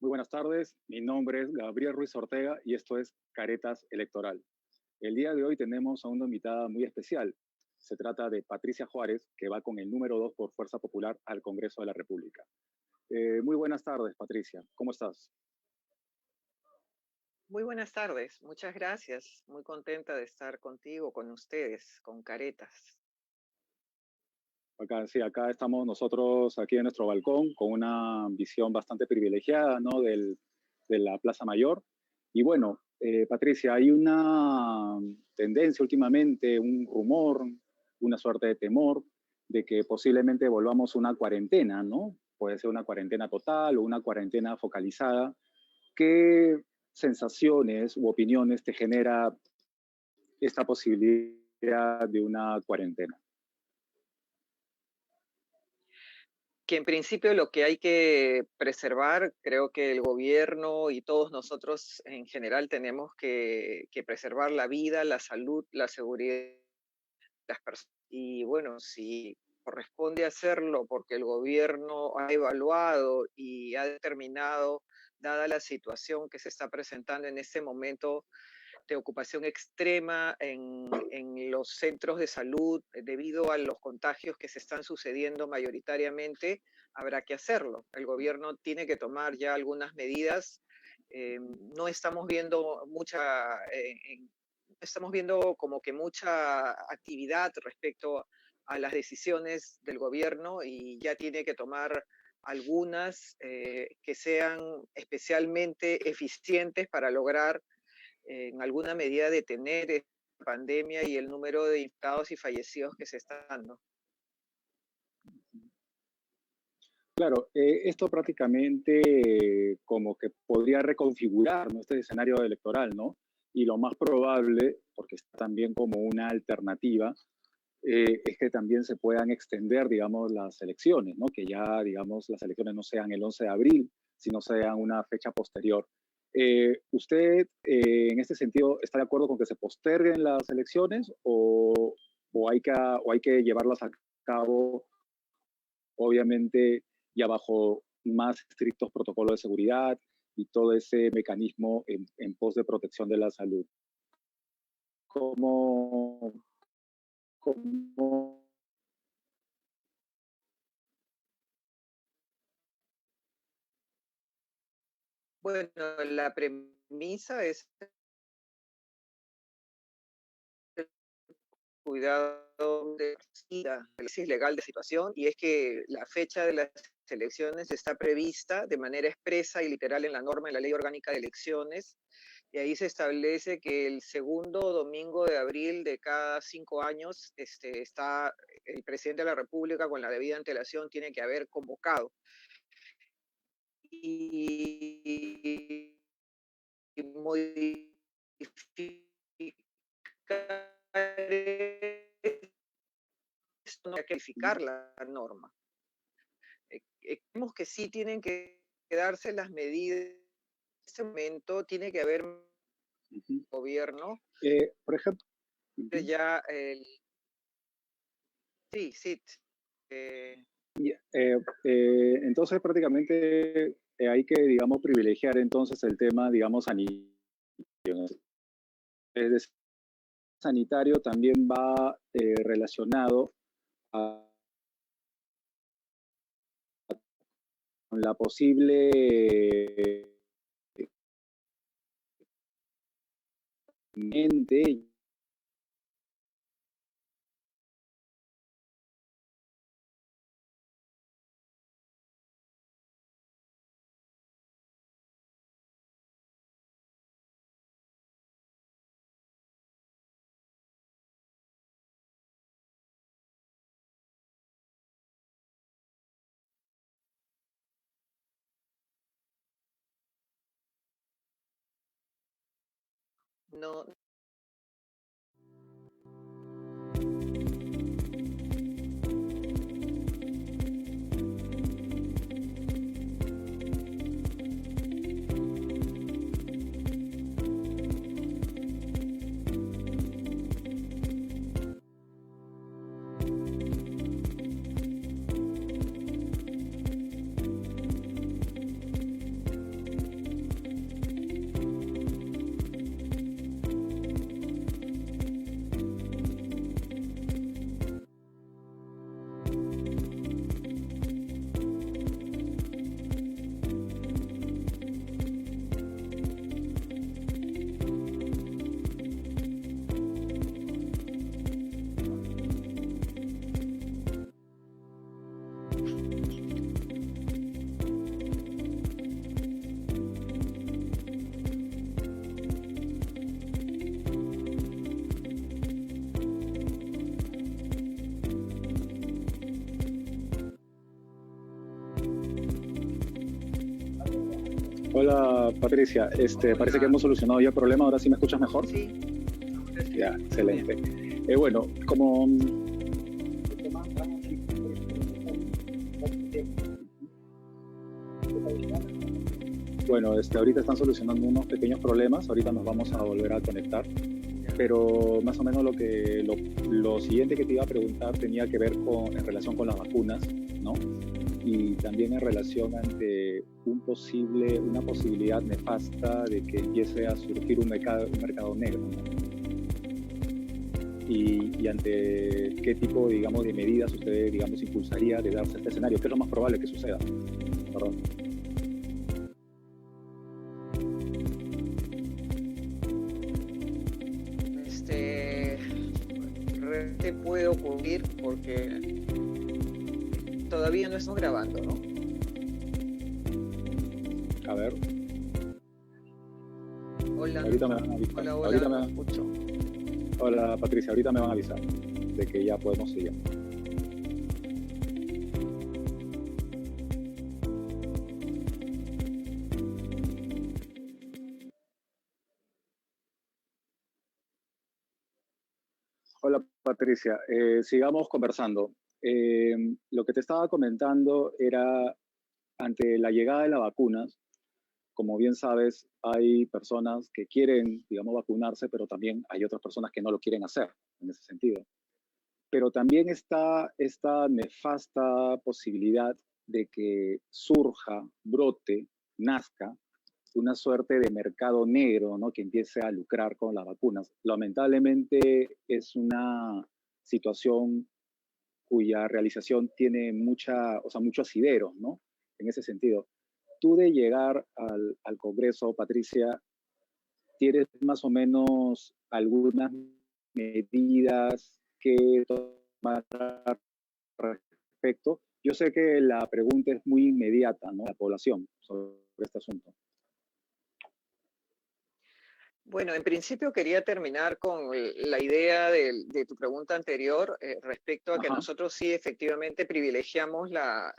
Muy buenas tardes, mi nombre es Gabriel Ruiz Ortega y esto es Caretas Electoral. El día de hoy tenemos a una invitada muy especial. Se trata de Patricia Juárez, que va con el número 2 por Fuerza Popular al Congreso de la República. Muy buenas tardes, Patricia. ¿Cómo estás? Muy buenas tardes, muchas gracias. Muy contenta de estar contigo, con ustedes, con Caretas. Acá, sí, acá estamos nosotros, aquí en nuestro balcón, con una visión bastante privilegiada, ¿no? De la Plaza Mayor. Y bueno, Patricia, hay una tendencia últimamente, un rumor, una suerte de temor de que posiblemente volvamos a una cuarentena, ¿no? Puede ser una cuarentena total o una cuarentena focalizada. ¿Qué sensaciones u opiniones te genera esta posibilidad de una cuarentena? Que en principio lo que hay que preservar, creo que el gobierno y todos nosotros en general tenemos que preservar la vida, la salud, la seguridad de las personas. Y bueno, si corresponde hacerlo porque el gobierno ha evaluado y ha determinado, dada la situación que se está presentando en este momento, de ocupación extrema en los centros de salud debido a los contagios que se están sucediendo mayoritariamente, habrá que hacerlo. El gobierno tiene que tomar ya algunas medidas. No estamos viendo estamos viendo como que mucha actividad respecto a las decisiones del gobierno y ya tiene que tomar algunas que sean especialmente eficientes para lograr en alguna medida detener esta pandemia y el número de infectados y fallecidos que se está dando. Claro, esto prácticamente como que podría reconfigurar, ¿no? Este escenario electoral, ¿no? Y lo más probable, porque está también como una alternativa, es que también se puedan extender, digamos, las elecciones, ¿no? Que ya, digamos, las elecciones no sean el 11 de abril, sino sean una fecha posterior. ¿Usted, en este sentido, está de acuerdo con que se posterguen las elecciones o hay que llevarlas a cabo, obviamente, ya bajo más estrictos protocolos de seguridad y todo ese mecanismo en pos de protección de la salud? ¿Cómo, cómo Bueno, la premisa es el cuidado de la análisis legal de situación y es que la fecha de las elecciones está prevista de manera expresa y literal en la norma, en la Ley Orgánica de Elecciones, y ahí se establece que el segundo domingo de abril de cada 5 años está el presidente de la República con la debida antelación tiene que haber convocado. Y modificar esto, no hay que modificar la norma. Creemos que sí tienen que darse las medidas. En este momento tiene que haber uh-huh. gobierno Por ejemplo, uh-huh. ya el sí, sí. Eh, Entonces prácticamente hay que, digamos, privilegiar entonces el tema, digamos, sanitario. Es decir, sanitario también va relacionado a, con la posible mente. no, Hola Patricia, parece que Hola, hemos solucionado ya el problema, ahora sí me escuchas mejor. sí, ahora sí, Ya, todo bien. excelente. Bueno, como bueno, ahorita están solucionando unos pequeños problemas, ahorita nos vamos a volver a conectar, Ya. pero más o menos lo siguiente que te iba a preguntar tenía que ver en relación con las vacunas, ¿no? Y también en relación ante una posibilidad nefasta de que empiece a surgir un mercado negro, ¿no? Y ante qué tipo, digamos, de medidas usted, digamos, impulsaría de darse este escenario, qué es lo más probable que suceda. Perdón. Este, realmente puede ocurrir porque todavía no estamos grabando, ¿no? A ver, Hola, ahorita me van a avisar. hola, Ahorita hola, me no van, escucho. hola Patricia, ahorita me van a avisar de que ya podemos seguir. Hola Patricia, sigamos conversando. Lo que te estaba comentando era ante la llegada de las vacunas, como bien sabes, hay personas que quieren, digamos, vacunarse, pero también hay otras personas que no lo quieren hacer en ese sentido. Pero también está esta nefasta posibilidad de que surja, brote, nazca una suerte de mercado negro, ¿no? Que empiece a lucrar con las vacunas. Lamentablemente es una situación cuya realización tiene mucho asidero, ¿no? En ese sentido. Tú de llegar al Congreso, Patricia, ¿tienes más o menos algunas medidas que tomar al respecto? Yo sé que la pregunta es muy inmediata, ¿no? La población sobre este asunto. Bueno, en principio quería terminar con la idea de tu pregunta anterior respecto a que Ajá. nosotros sí efectivamente privilegiamos la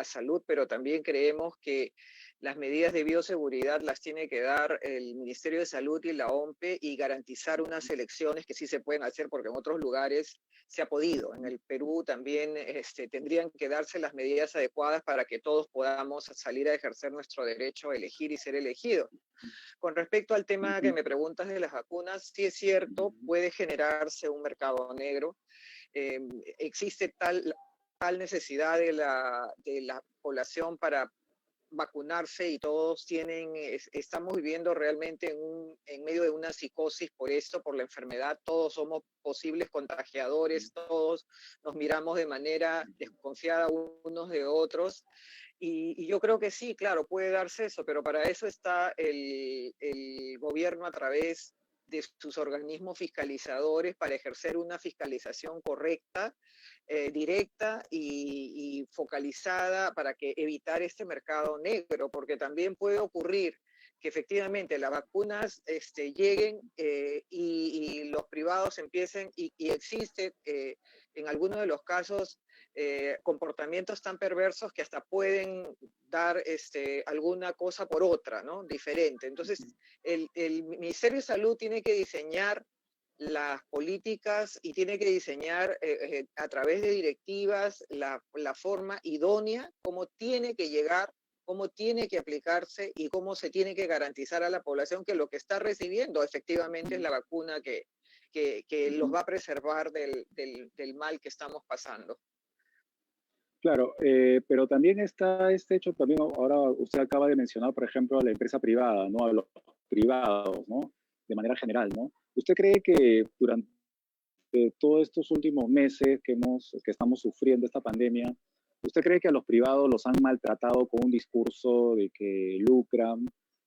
salud, pero también creemos que las medidas de bioseguridad las tiene que dar el Ministerio de Salud y la OMPE y garantizar unas elecciones que sí se pueden hacer porque en otros lugares se ha podido. En el Perú también tendrían que darse las medidas adecuadas para que todos podamos salir a ejercer nuestro derecho a elegir y ser elegidos. Con respecto al tema que me preguntas de las vacunas, sí es cierto, puede generarse un mercado negro. Eh, existe tal necesidad de la población para vacunarse y todos estamos viviendo realmente en medio de una psicosis por esto, por la enfermedad, todos somos posibles contagiadores, todos nos miramos de manera desconfiada unos de otros. Y yo creo que sí, claro, puede darse eso, pero para eso está el gobierno a través de sus organismos fiscalizadores para ejercer una fiscalización correcta, directa y focalizada para que evitar este mercado negro, porque también puede ocurrir que efectivamente las vacunas lleguen y los privados empiecen y existe en algunos de los casos comportamientos tan perversos que hasta pueden dar alguna cosa por otra, ¿no? Diferente. Entonces, el Ministerio de Salud tiene que diseñar las políticas y tiene que diseñar a través de directivas la forma idónea, cómo tiene que llegar, cómo tiene que aplicarse y cómo se tiene que garantizar a la población que lo que está recibiendo efectivamente es la vacuna que los va a preservar del mal que estamos pasando. Claro, pero también está este hecho, también ahora usted acaba de mencionar, por ejemplo, a la empresa privada, ¿no? A los privados, ¿no? De manera general, ¿no? ¿Usted cree que durante todos estos últimos meses que estamos sufriendo esta pandemia, usted cree que a los privados los han maltratado con un discurso de que lucran?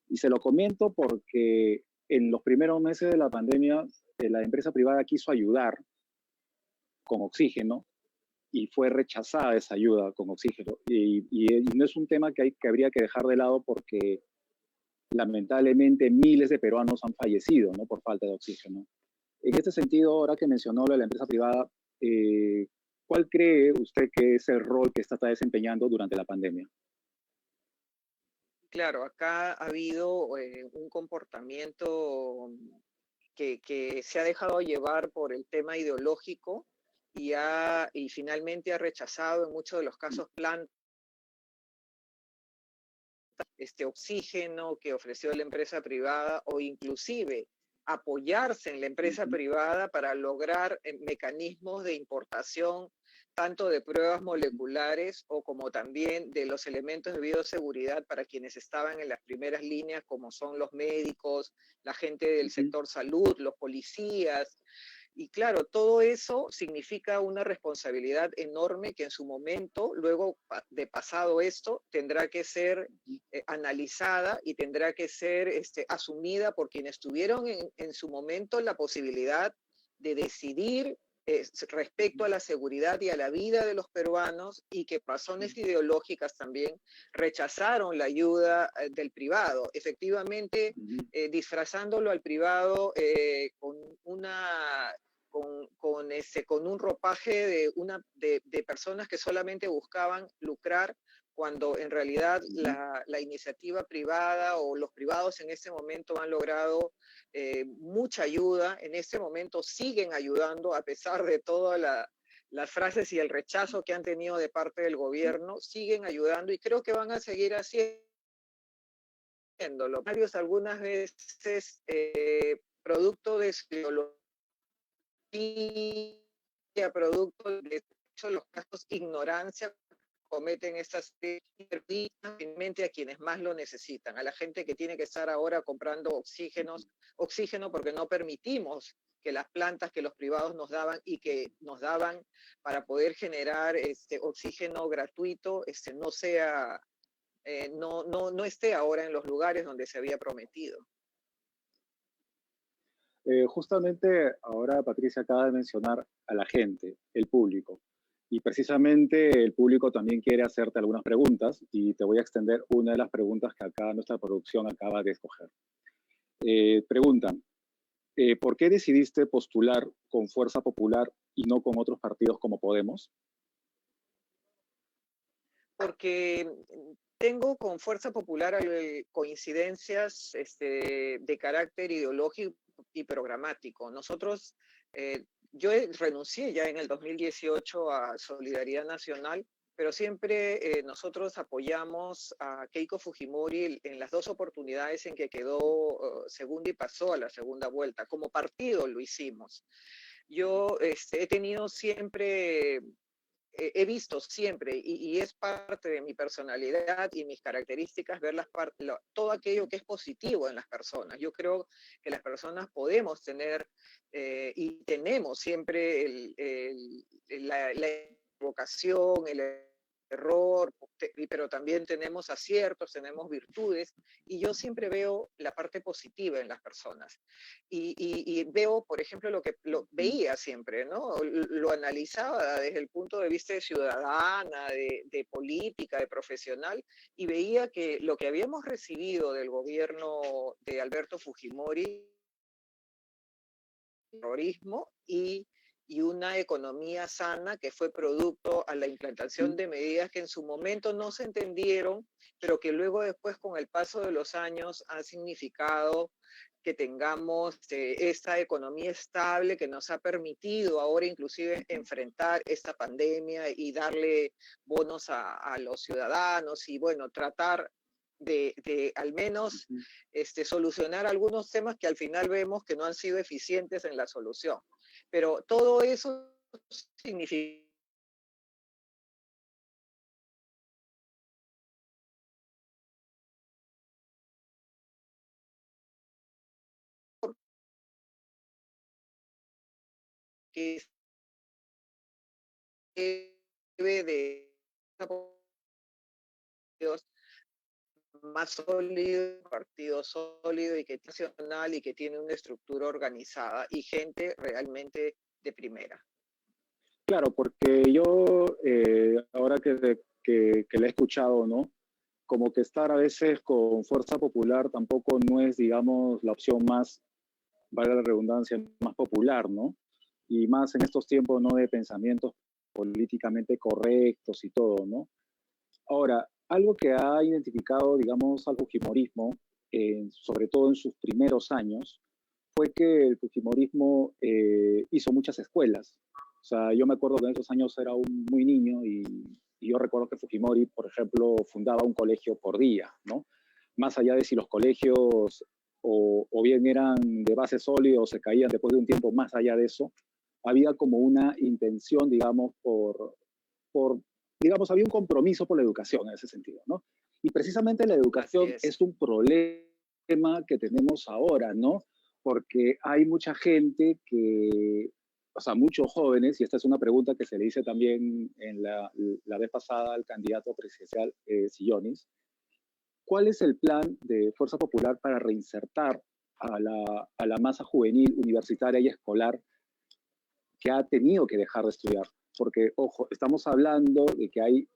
Y se lo comento porque en los primeros meses de la pandemia, la empresa privada quiso ayudar con oxígeno y fue rechazada esa ayuda con oxígeno. Y no es un tema que habría que dejar de lado porque lamentablemente miles de peruanos han fallecido, ¿no? Por falta de oxígeno. En este sentido, ahora que mencionó lo de la empresa privada, ¿cuál cree usted que es el rol que está desempeñando durante la pandemia? Claro, acá ha habido un comportamiento que se ha dejado llevar por el tema ideológico y finalmente ha rechazado en muchos de los casos plantas, este oxígeno que ofreció la empresa privada o inclusive apoyarse en la empresa privada para lograr mecanismos de importación tanto de pruebas moleculares o como también de los elementos de bioseguridad para quienes estaban en las primeras líneas, como son los médicos, la gente del sector salud, los policías. Y claro, todo eso significa una responsabilidad enorme que en su momento, luego de pasado esto, tendrá que ser analizada y tendrá que ser asumida por quienes tuvieron en su momento la posibilidad de decidir respecto a la seguridad y a la vida de los peruanos y que por razones ideológicas también rechazaron la ayuda del privado. Efectivamente, disfrazándolo al privado con una con un ropaje de personas que solamente buscaban lucrar, cuando en realidad la iniciativa privada o los privados en este momento han logrado mucha ayuda, en este momento siguen ayudando a pesar de todas las frases y el rechazo que han tenido de parte del gobierno, siguen ayudando y creo que van a seguir haciéndolo. Algunas veces producto de su producto de los casos ignorancia cometen estas finalmente a quienes más lo necesitan, a la gente que tiene que estar ahora comprando oxígeno porque no permitimos que las plantas que los privados nos daban y que nos daban para poder generar oxígeno gratuito no sea no esté ahora en los lugares donde se había prometido. Justamente ahora Patricia acaba de mencionar a la gente, el público. Y precisamente el público también quiere hacerte algunas preguntas y te voy a extender una de las preguntas que acá nuestra producción acaba de escoger. Preguntan, ¿por qué decidiste postular con Fuerza Popular y no con otros partidos como Podemos? Porque tengo con Fuerza Popular coincidencias de carácter ideológico y programático. Nosotros, yo renuncié ya en el 2018 a Solidaridad Nacional, pero siempre nosotros apoyamos a Keiko Fujimori en las dos oportunidades en que quedó segunda y pasó a la segunda vuelta. Como partido lo hicimos. Yo he tenido siempre he visto siempre, y es parte de mi personalidad y mis características, ver todo aquello que es positivo en las personas. Yo creo que las personas podemos tener y tenemos siempre la vocación, el error, pero también tenemos aciertos, tenemos virtudes, y yo siempre veo la parte positiva en las personas. Y veo, por ejemplo, lo que veía siempre, ¿no? Lo analizaba desde el punto de vista de ciudadana, de política, de profesional, y veía que lo que habíamos recibido del gobierno de Alberto Fujimori, terrorismo y una economía sana que fue producto a la implantación de medidas que en su momento no se entendieron, pero que luego después con el paso de los años han significado que tengamos esta economía estable que nos ha permitido ahora inclusive enfrentar esta pandemia y darle bonos a los ciudadanos y bueno, tratar de al menos solucionar algunos temas que al final vemos que no han sido eficientes en la solución. Pero todo eso significa que debe de más sólido, partido sólido y que tiene nacional y que tiene una estructura organizada y gente realmente de primera. Claro, porque yo ahora que le he escuchado, ¿no? Como que estar a veces con Fuerza Popular tampoco no es, digamos, la opción más, valga la redundancia, más popular, ¿no? Y más en estos tiempos, ¿no? De pensamientos políticamente correctos y todo, ¿no? Ahora, algo que ha identificado, digamos, al Fujimorismo, sobre todo en sus primeros años, fue que el Fujimorismo hizo muchas escuelas. O sea, yo me acuerdo que en esos años era un muy niño y yo recuerdo que Fujimori, por ejemplo, fundaba un colegio por día, ¿no? Más allá de si los colegios o bien eran de base sólida o se caían después de un tiempo, más allá de eso, había como una intención, digamos, digamos, había un compromiso por la educación en ese sentido, ¿no? Y precisamente la Así educación es. es un problema que tenemos ahora, ¿no? Porque hay mucha gente que, o sea, muchos jóvenes, y esta es una pregunta que se le hice también en la vez pasada al candidato presidencial Sillonis, ¿cuál es el plan de Fuerza Popular para reinsertar a la masa juvenil, universitaria y escolar que ha tenido que dejar de estudiar? Porque, ojo, estamos hablando de que hay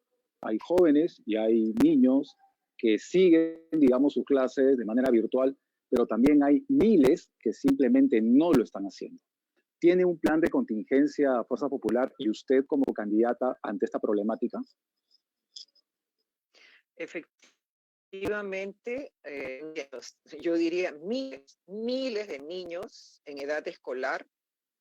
jóvenes y hay niños que siguen, digamos, sus clases de manera virtual, pero también hay miles que simplemente no lo están haciendo. ¿Tiene un plan de contingencia Fuerza Popular y usted como candidata ante esta problemática? Efectivamente, yo diría miles de niños en edad escolar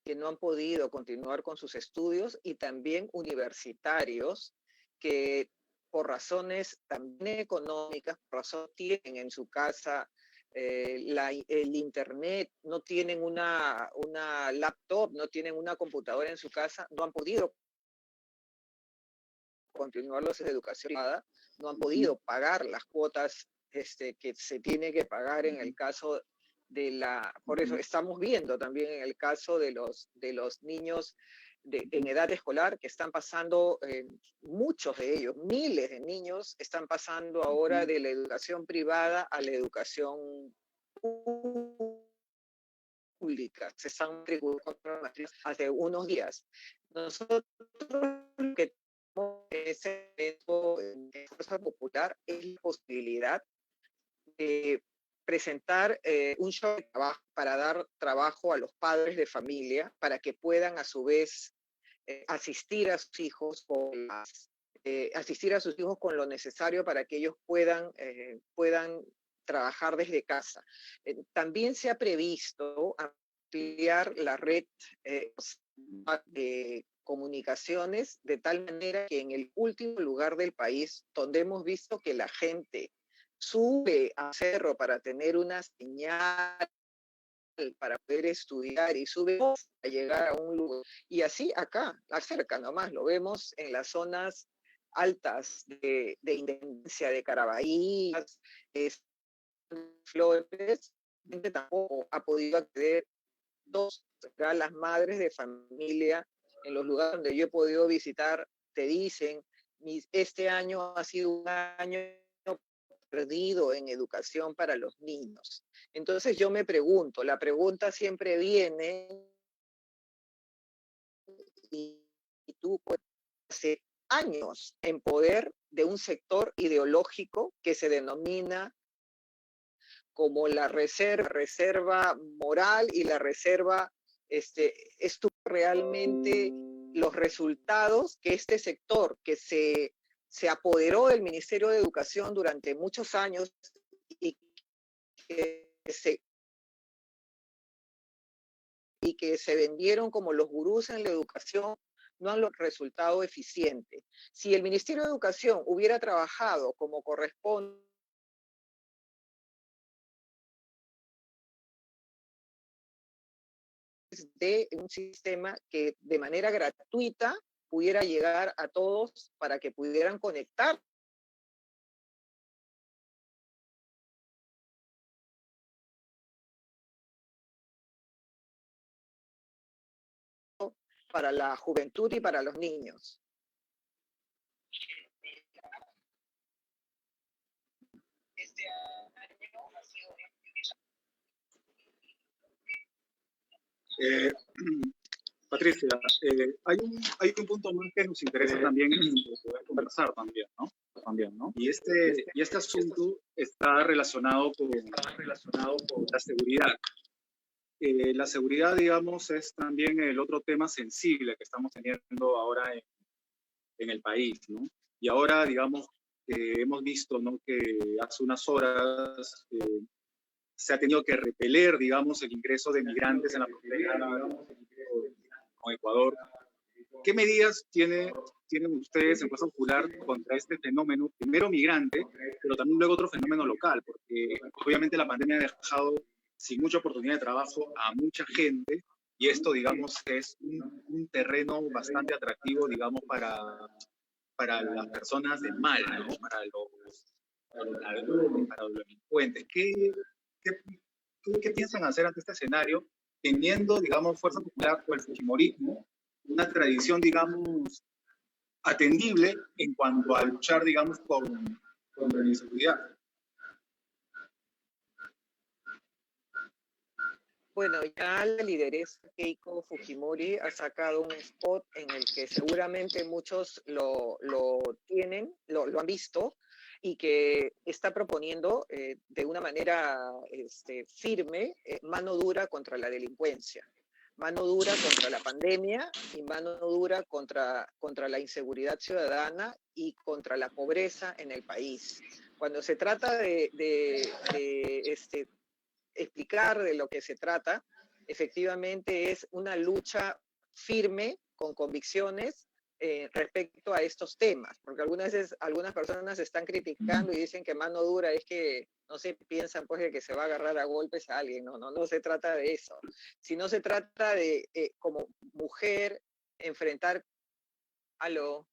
que no han podido continuar con sus estudios y también universitarios que por razones también económicas, por razones tienen en su casa el internet, no tienen una laptop, no tienen una computadora en su casa, no han podido continuar los de educación privada, no han podido pagar las cuotas que se tiene que pagar en el caso de por eso estamos viendo también en el caso de los niños en edad escolar que están pasando, muchos de ellos, miles de niños están pasando ahora de la educación privada a la educación pública. Se están matriculando hace unos días. Nosotros lo que tenemos en ese momento en Fuerza Popular es la posibilidad de presentar un show de trabajo para dar trabajo a los padres de familia, para que puedan a su vez asistir a sus hijos asistir a sus hijos con lo necesario para que ellos puedan trabajar desde casa. También se ha previsto ampliar la red de comunicaciones de tal manera que en el último lugar del país, donde hemos visto que la gente sube a cerro para tener una señal para poder estudiar y sube a llegar a un lugar. Y así acá, cerca nomás, lo vemos en las zonas altas de Independencia, de Carabalí, Flores, gente tampoco ha podido acceder. Acá las madres de familia, en los lugares donde yo he podido visitar, te dicen, este año ha sido un año perdido en educación para los niños. Entonces yo me pregunto, la pregunta siempre viene, y tú hace años en poder de un sector ideológico que se denomina como la reserva moral y la reserva, estuvo realmente los resultados que este sector que se apoderó del Ministerio de Educación durante muchos años y que se vendieron como los gurús en la educación, no han logrado resultado eficiente. Si el Ministerio de Educación hubiera trabajado como corresponde de un sistema que de manera gratuita pudiera llegar a todos para que pudieran conectar para la juventud y para los niños. Este año ha sido Patricia, hay un punto más que nos interesa también poder conversar también, ¿no? También, ¿no? Y este asunto está relacionado con la seguridad. La seguridad, digamos, es también el otro tema sensible que estamos teniendo ahora en el país, ¿no? Y ahora, digamos, hemos visto, ¿no?, que hace unas horas se ha tenido que repeler, digamos, el ingreso de migrantes en la frontera con Ecuador. ¿Qué medidas tienen ustedes en Fuerza Popular contra este fenómeno, primero migrante, pero también luego otro fenómeno local? Porque obviamente la pandemia ha dejado sin mucha oportunidad de trabajo a mucha gente y esto, digamos, es un terreno bastante atractivo, digamos, para las personas del mal, ¿no? Para los ladrones, para los delincuentes. Qué, qué piensan hacer ante este escenario, teniendo, digamos, Fuerza Popular o el fujimorismo, una tradición, digamos, atendible en cuanto a luchar, digamos, contra la inseguridad? Bueno, ya la lideresa Keiko Fujimori ha sacado un spot en el que seguramente muchos lo tienen, lo han visto, y que está proponiendo de una manera firme mano dura contra la delincuencia, mano dura contra la pandemia y mano dura contra la inseguridad ciudadana y contra la pobreza en el país. Cuando se trata de explicar de lo que se trata, efectivamente es una lucha firme, con convicciones, respecto a estos temas, porque algunas veces algunas personas están criticando y dicen que mano dura es que no se piensan pues de que se va a agarrar a golpes a alguien, no se trata de eso, sino se trata de como mujer enfrentar a lo...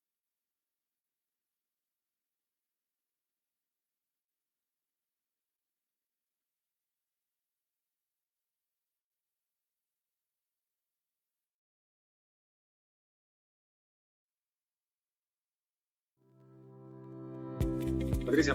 Patricia,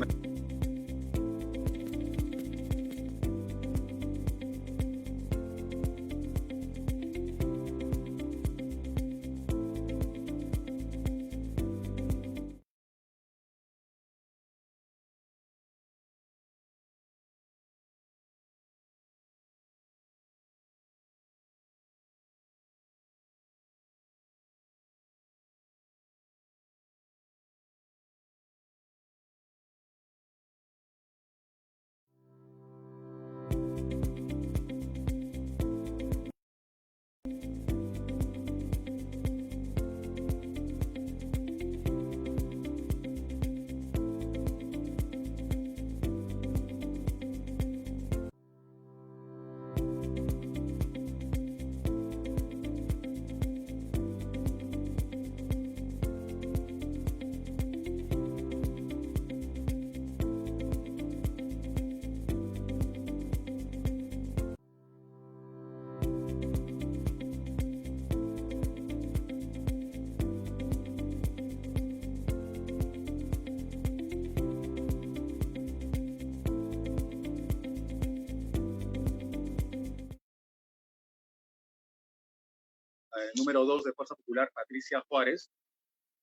número 2 de Fuerza Popular, Patricia Juárez,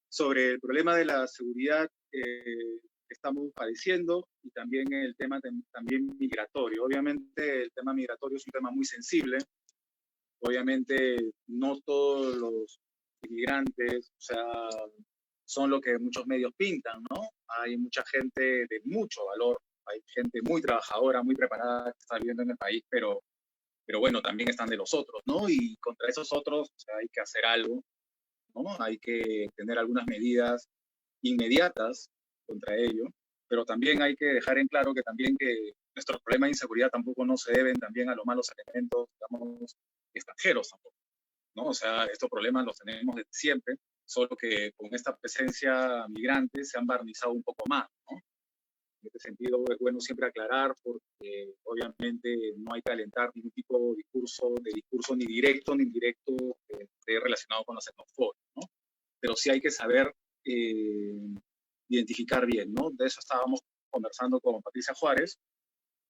sobre el problema de la seguridad que estamos padeciendo y también el tema también migratorio. Obviamente el tema migratorio es un tema muy sensible. Obviamente no todos los inmigrantes, o sea, son lo que muchos medios pintan, ¿no? Hay mucha gente de mucho valor, hay gente muy trabajadora, muy preparada que está viviendo en el país, pero bueno, también están de los otros, ¿no? Y contra esos otros, o sea, hay que hacer algo, ¿no? Hay que tener algunas medidas inmediatas contra ello, pero también hay que dejar en claro que también que nuestros problemas de inseguridad tampoco no se deben también a los malos elementos, digamos, extranjeros tampoco, ¿no? O sea, estos problemas los tenemos desde siempre, solo que con esta presencia migrante se han barnizado un poco más, ¿no? En este sentido es bueno siempre aclarar porque obviamente no hay que alentar ningún tipo de discurso ni directo ni indirecto que esté relacionado con la xenofobia, ¿no? Pero sí hay que saber identificar bien, ¿no? De eso estábamos conversando con Patricia Juárez,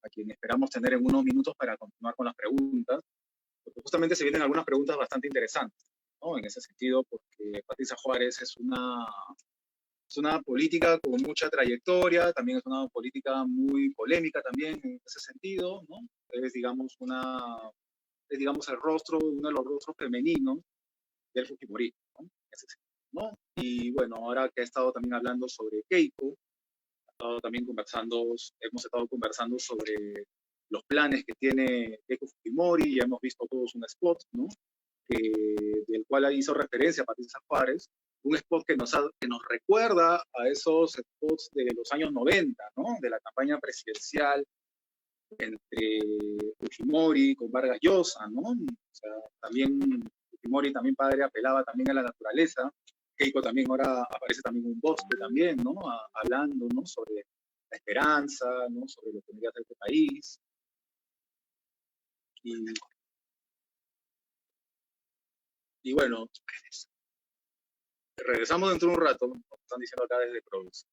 a quien esperamos tener en unos minutos para continuar con las preguntas, porque justamente se vienen algunas preguntas bastante interesantes, ¿no? En ese sentido, porque Patricia Juárez es una política con mucha trayectoria, también es una política muy polémica también en ese sentido, ¿no? Es digamos el rostro, uno de los rostros femeninos del Fujimorismo, ¿no? En ese sentido, ¿no? Y bueno, ahora que he estado también hablando sobre Keiko, hemos estado conversando sobre los planes que tiene Keiko Fujimori, ya hemos visto todos un spot, ¿no? Del cual hizo referencia a Patricia Juárez, un spot que nos recuerda a esos spots de los años 90, ¿no? De la campaña presidencial entre Fujimori con Vargas Llosa, ¿no? O sea, también Fujimori, también padre, apelaba también a la naturaleza. Keiko también ahora aparece también un bosque también, ¿no? Hablando, ¿no? Sobre la esperanza, ¿no? Sobre lo que debería ser este país. Y bueno, regresamos dentro de un rato, nos están diciendo acá desde producción.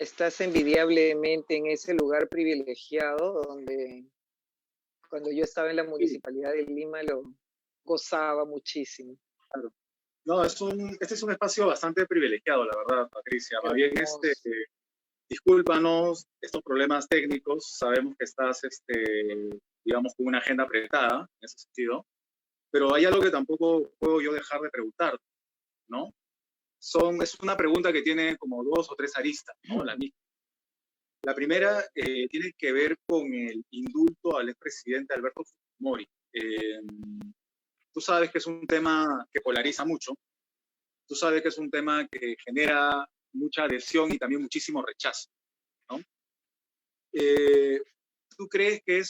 Estás envidiablemente en ese lugar privilegiado donde cuando yo estaba en la Sí, Municipalidad de Lima lo gozaba muchísimo. claro. No, este es un espacio bastante privilegiado, la verdad, Patricia. Más bien, Hermoso. discúlpanos estos problemas técnicos. Sabemos que estás, digamos, con una agenda apretada en ese sentido. Pero hay algo que tampoco puedo yo dejar de preguntar, ¿no? Es una pregunta que tiene como dos o tres aristas, ¿no? La primera tiene que ver con el indulto al expresidente Alberto Fujimori. Tú sabes que es un tema que polariza mucho, tú sabes que es un tema que genera mucha adhesión y también muchísimo rechazo, ¿no? Eh, ¿Tú crees que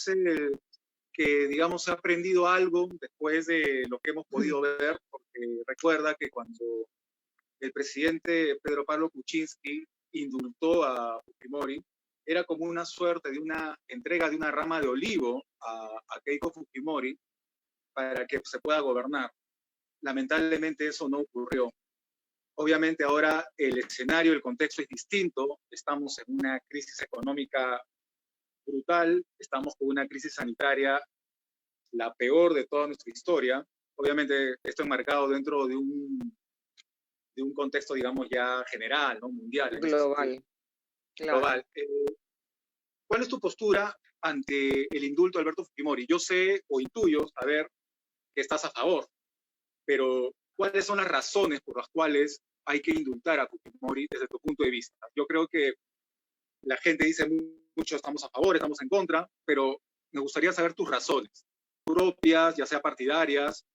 que, digamos, se ha aprendido algo después de lo que hemos podido ver? Porque recuerda que cuando el presidente Pedro Pablo Kuczynski indultó a Fujimori, era como una suerte de una entrega de una rama de olivo a Keiko Fujimori para que se pueda gobernar. Lamentablemente eso no ocurrió. Obviamente ahora el escenario, el contexto es distinto. Estamos en una crisis económica brutal, estamos con una crisis sanitaria la peor de toda nuestra historia. Obviamente esto enmarcado dentro de un contexto, digamos, ya general, ¿no? Mundial, en ese sentido, Global, claro. global. ¿Cuál es tu postura ante el indulto de Alberto Fujimori? Yo sé o intuyo saber que estás a favor, pero ¿cuáles son las razones por las cuales hay que indultar a Fujimori desde tu punto de vista? Yo creo que la gente dice mucho estamos a favor, estamos en contra, pero me gustaría saber tus razones propias, ya sea partidarias.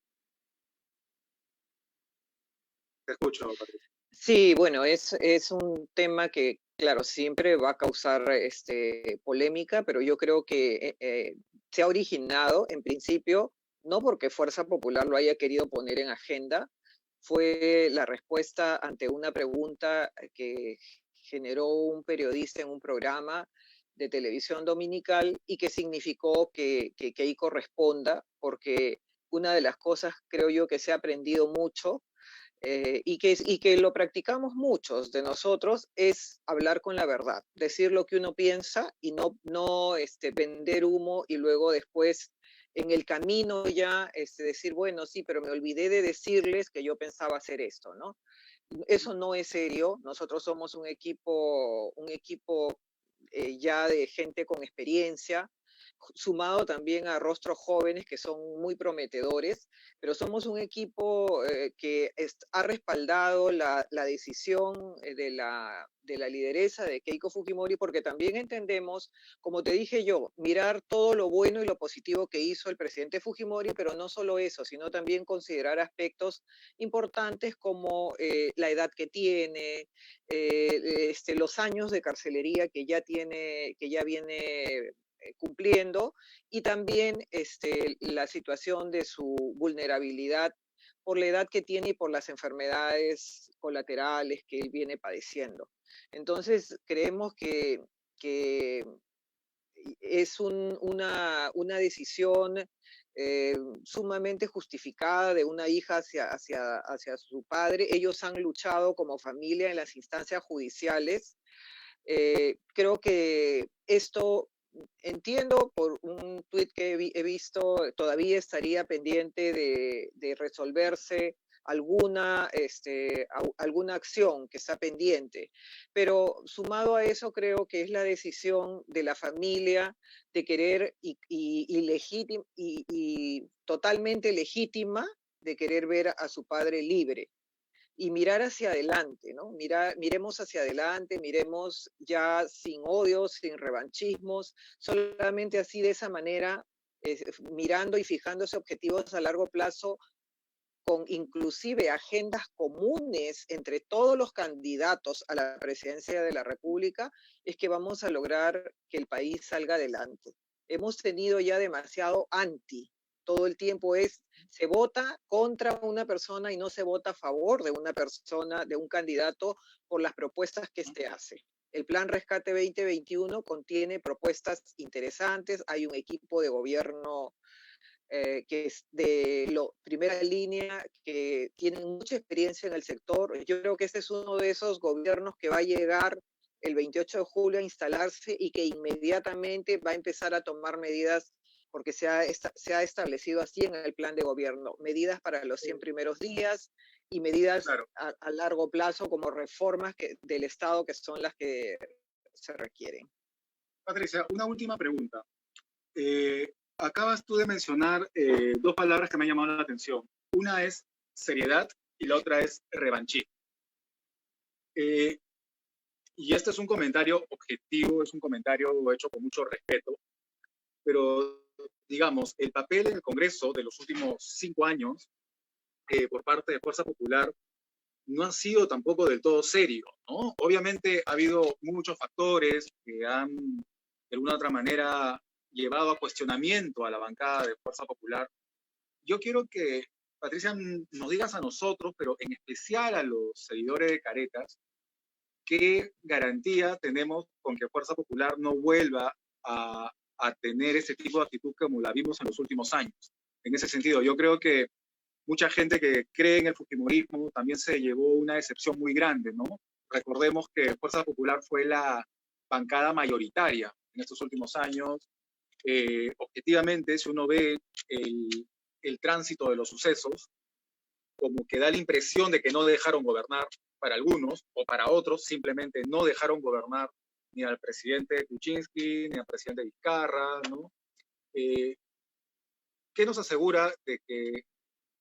Te escucho, Patricia. Sí, bueno, es un tema que, claro, siempre va a causar polémica, pero yo creo que se ha originado, en principio, no porque Fuerza Popular lo haya querido poner en agenda, fue la respuesta ante una pregunta que generó un periodista en un programa de televisión dominical y que significó que Keiko responda, porque una de las cosas, creo yo, que se ha aprendido mucho y que lo practicamos muchos de nosotros es hablar con la verdad, decir lo que uno piensa y no vender humo y luego después en el camino ya decir, bueno, sí, pero me olvidé de decirles que yo pensaba hacer esto, ¿no? Eso no es serio. Nosotros somos un equipo ya de gente con experiencia, sumado también a rostros jóvenes que son muy prometedores, pero somos un equipo que ha respaldado la decisión de la lideresa de Keiko Fujimori, porque también entendemos, como te dije yo, mirar todo lo bueno y lo positivo que hizo el presidente Fujimori, pero no solo eso, sino también considerar aspectos importantes como la edad que tiene, los años de carcelería que ya tiene, que ya viene cumpliendo, y también la situación de su vulnerabilidad por la edad que tiene y por las enfermedades colaterales que él viene padeciendo. Entonces, creemos que es una decisión sumamente justificada de una hija hacia su padre. Ellos han luchado como familia en las instancias judiciales. Creo que esto, entiendo por un tuit que he visto, todavía estaría pendiente de resolverse alguna acción que está pendiente, pero sumado a eso creo que es la decisión de la familia de querer y totalmente legítima de querer ver a su padre libre y mirar hacia adelante, ¿no? Miremos hacia adelante, miremos ya sin odios, sin revanchismos, solamente así de esa manera, mirando y fijándose objetivos a largo plazo, con inclusive agendas comunes entre todos los candidatos a la presidencia de la República, es que vamos a lograr que el país salga adelante. Hemos tenido ya demasiado anti. Todo el tiempo se vota contra una persona y no se vota a favor de una persona, de un candidato, por las propuestas que éste hace. El Plan Rescate 2021 contiene propuestas interesantes, hay un equipo de gobierno que es de primera línea, que tienen mucha experiencia en el sector. Yo creo que este es uno de esos gobiernos que va a llegar el 28 de julio a instalarse y que inmediatamente va a empezar a tomar medidas, porque se ha establecido así en el plan de gobierno, medidas para los 100 primeros días y medidas Claro. a largo plazo como reformas del Estado, que son las que se requieren. Patricia, una última pregunta. Acabas tú de mencionar dos palabras que me han llamado la atención. Una es seriedad y la otra es revanchismo. Y este es un comentario objetivo, es un comentario hecho con mucho respeto, pero digamos, el papel en el Congreso de los últimos 5 años por parte de Fuerza Popular no ha sido tampoco del todo serio, ¿no? Obviamente ha habido muchos factores que han, de alguna u otra manera, llevado a cuestionamiento a la bancada de Fuerza Popular. Yo quiero que, Patricia, nos digas a nosotros, pero en especial a los seguidores de Caretas, ¿qué garantía tenemos con que Fuerza Popular no vuelva a tener ese tipo de actitud como la vimos en los últimos años? En ese sentido, yo creo que mucha gente que cree en el fujimorismo también se llevó una decepción muy grande, ¿no? Recordemos que Fuerza Popular fue la bancada mayoritaria en estos últimos años. Objetivamente, si uno ve el tránsito de los sucesos, como que da la impresión de que no dejaron gobernar para algunos, o para otros simplemente no dejaron gobernar ni al presidente Kuczynski, ni al presidente Vizcarra, ¿no? ¿Qué nos asegura de que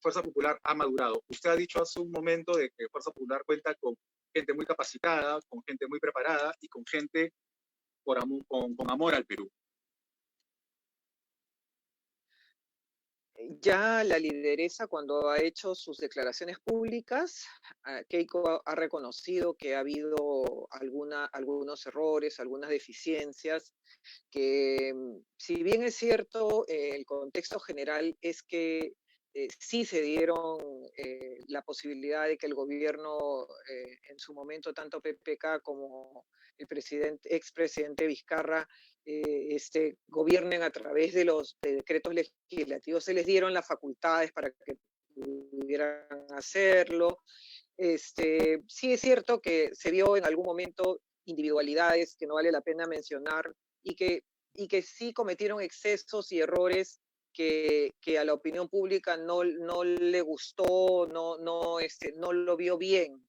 Fuerza Popular ha madurado? Usted ha dicho hace un momento de que Fuerza Popular cuenta con gente muy capacitada, con gente muy preparada y con gente con amor al Perú. Ya la lideresa, cuando ha hecho sus declaraciones públicas, Keiko ha reconocido que ha habido algunos errores, algunas deficiencias, que si bien es cierto, el contexto general es que sí se dieron la posibilidad de que el gobierno, en su momento, tanto PPK como el expresidente Vizcarra, gobiernen a través de los decretos legislativos. Se les dieron las facultades para que pudieran hacerlo. Sí es cierto que se vio en algún momento individualidades que no vale la pena mencionar y que sí cometieron excesos y errores que a la opinión pública no le gustó, no lo vio bien.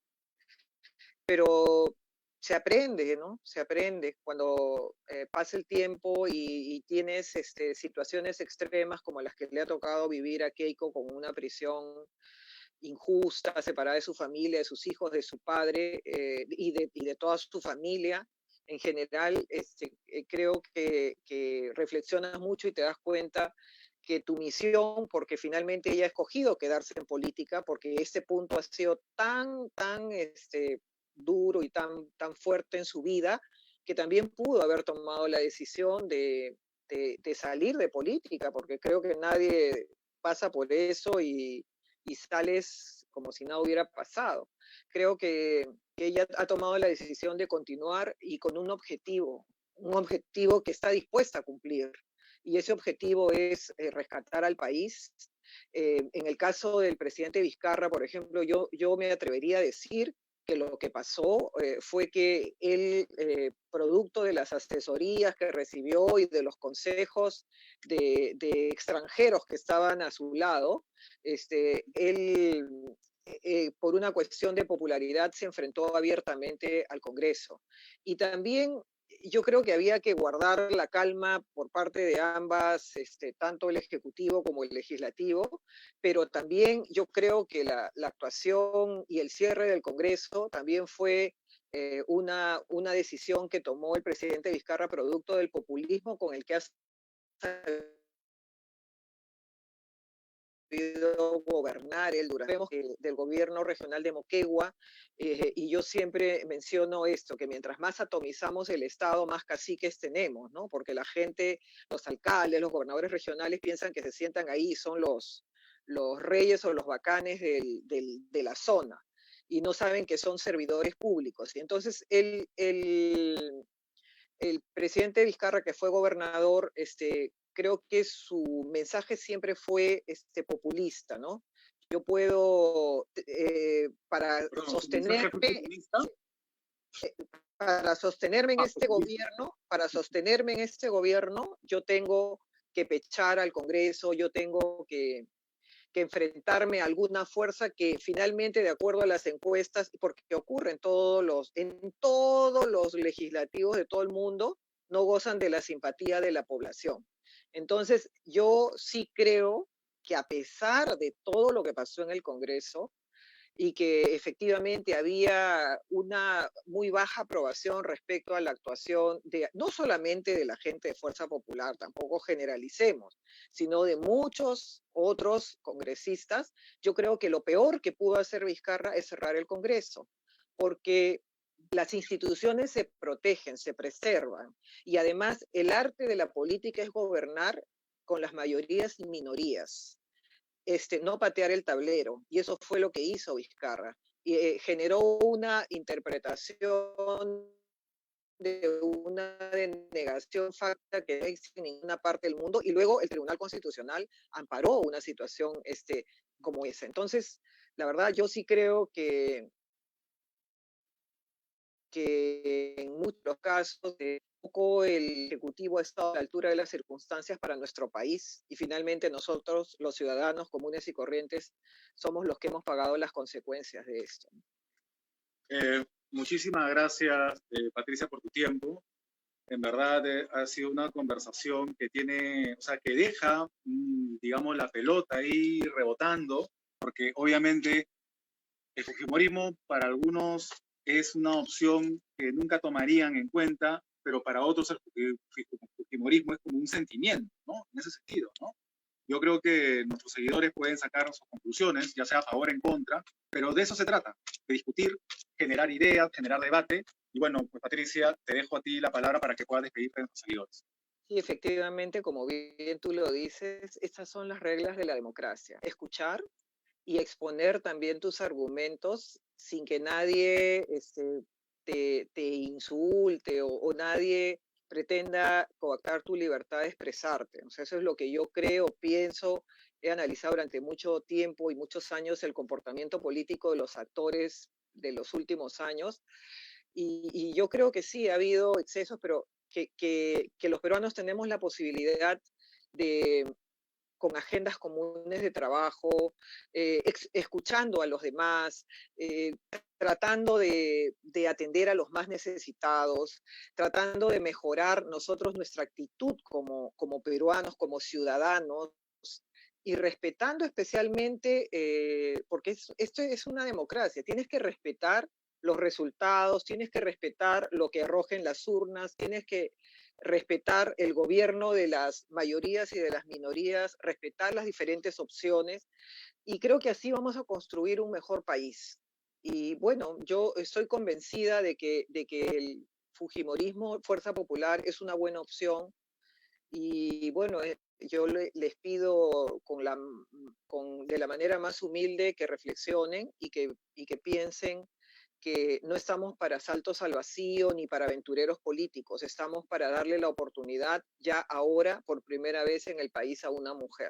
Pero se aprende, ¿no? Se aprende cuando pasa el tiempo y tienes situaciones extremas como las que le ha tocado vivir a Keiko, con una prisión injusta, separada de su familia, de sus hijos, de su padre y de toda su familia. En general, creo que reflexionas mucho y te das cuenta que tu misión, porque finalmente ella ha escogido quedarse en política, porque este punto ha sido tan duro y tan fuerte en su vida, que también pudo haber tomado la decisión de salir de política, porque creo que nadie pasa por eso y sales como si nada hubiera pasado. Creo que ella ha tomado la decisión de continuar y con un objetivo que está dispuesta a cumplir. Y ese objetivo es rescatar al país. En el caso del presidente Vizcarra, por ejemplo, yo me atrevería a decir que lo que pasó fue que él, producto de las asesorías que recibió y de los consejos de extranjeros que estaban a su lado, él, por una cuestión de popularidad, se enfrentó abiertamente al Congreso. Y también yo creo que había que guardar la calma por parte de ambas, tanto el Ejecutivo como el Legislativo, pero también yo creo que la actuación y el cierre del Congreso también fue una decisión que tomó el presidente Vizcarra, producto del populismo con el que ha gobernar él durante del gobierno regional de Moquegua, y yo siempre menciono esto, que mientras más atomizamos el Estado, más caciques tenemos, ¿no? Porque la gente, los alcaldes, los gobernadores regionales piensan que se sientan ahí, son los reyes o los bacanes de la zona, y no saben que son servidores públicos. Y entonces el presidente Vizcarra, que fue gobernador, creo que su mensaje siempre fue populista, ¿no? Yo puedo, para Perdón, sostenerme, para sostenerme en este gobierno, yo tengo que pechar al Congreso, yo tengo que enfrentarme a alguna fuerza que finalmente, de acuerdo a las encuestas, porque ocurre en todos los legislativos de todo el mundo, no gozan de la simpatía de la población. Entonces, yo sí creo que a pesar de todo lo que pasó en el Congreso, y que efectivamente había una muy baja aprobación respecto a la actuación de, no solamente de la gente de Fuerza Popular, tampoco generalicemos, sino de muchos otros congresistas. Yo creo que lo peor que pudo hacer Vizcarra es cerrar el Congreso, porque las instituciones se protegen, se preservan, y además el arte de la política es gobernar con las mayorías y minorías. No patear el tablero, y eso fue lo que hizo Vizcarra. Y generó una interpretación de una denegación facta que no existe en ninguna parte del mundo, y luego el Tribunal Constitucional amparó una situación como esa. Entonces, la verdad, yo sí creo que en muchos casos poco el Ejecutivo ha estado a la altura de las circunstancias para nuestro país, y finalmente nosotros, los ciudadanos comunes y corrientes, somos los que hemos pagado las consecuencias de esto. Muchísimas gracias, Patricia, por tu tiempo. En verdad ha sido una conversación que tiene, o sea, que deja, digamos, la pelota ahí rebotando, porque obviamente el fujimorismo para algunos es una opción que nunca tomarían en cuenta, pero para otros el fujimorismo es como un sentimiento, ¿no? En ese sentido, ¿no? Yo creo que nuestros seguidores pueden sacar sus conclusiones, ya sea a favor o en contra, pero de eso se trata, de discutir, generar ideas, generar debate. Y bueno, pues Patricia, te dejo a ti la palabra para que puedas despedirte de nuestros seguidores. Sí, efectivamente, como bien tú lo dices, estas son las reglas de la democracia. Escuchar y exponer también tus argumentos sin que nadie te insulte o nadie pretenda coartar tu libertad de expresarte. O sea, eso es lo que yo creo, pienso, he analizado durante mucho tiempo y muchos años el comportamiento político de los actores de los últimos años. Y yo creo que sí, ha habido excesos, pero que los peruanos tenemos la posibilidad de, con agendas comunes de trabajo, escuchando a los demás, tratando de atender a los más necesitados, tratando de mejorar nosotros nuestra actitud como peruanos, como ciudadanos, y respetando especialmente, porque esto es una democracia, tienes que respetar los resultados, tienes que respetar lo que arrojen las urnas, tienes que respetar el gobierno de las mayorías y de las minorías, respetar las diferentes opciones, y creo que así vamos a construir un mejor país. Y bueno, yo estoy convencida de que el fujimorismo, Fuerza Popular, es una buena opción, y bueno, yo les pido de la manera más humilde que reflexionen y que piensen que no estamos para saltos al vacío ni para aventureros políticos, estamos para darle la oportunidad ya ahora, por primera vez en el país, a una mujer,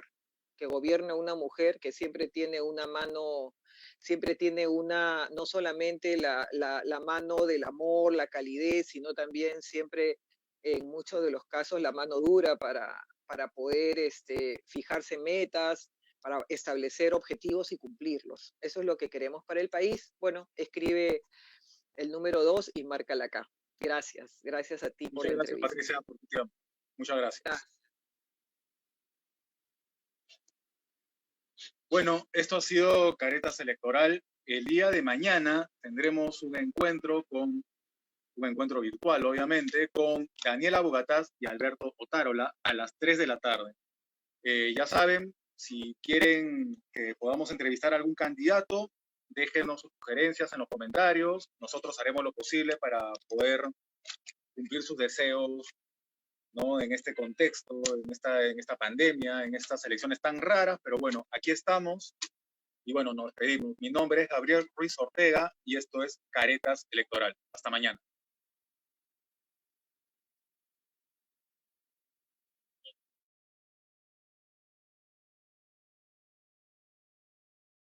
que gobierne una mujer que siempre tiene una mano, siempre tiene no solamente la mano del amor, la calidez, sino también siempre, en muchos de los casos, la mano dura para poder fijarse metas, para establecer objetivos y cumplirlos. Eso es lo que queremos para el país. Bueno, escribe el número 2 y márcala acá. Gracias. Gracias a ti por la entrevista. Muchas gracias, Patricia, por tu tiempo. Muchas gracias. Bueno, esto ha sido Caretas Electoral. El día de mañana tendremos un encuentro virtual, obviamente, con Daniela Bogatás y Alberto Otárola a las 3 de la tarde. Ya saben, si quieren que podamos entrevistar a algún candidato, déjenos sus sugerencias en los comentarios. Nosotros haremos lo posible para poder cumplir sus deseos, ¿no? En este contexto, en esta pandemia, en estas elecciones tan raras, pero bueno, aquí estamos y bueno, nos despedimos. Mi nombre es Gabriel Ruiz Ortega y esto es Caretas Electoral. Hasta mañana.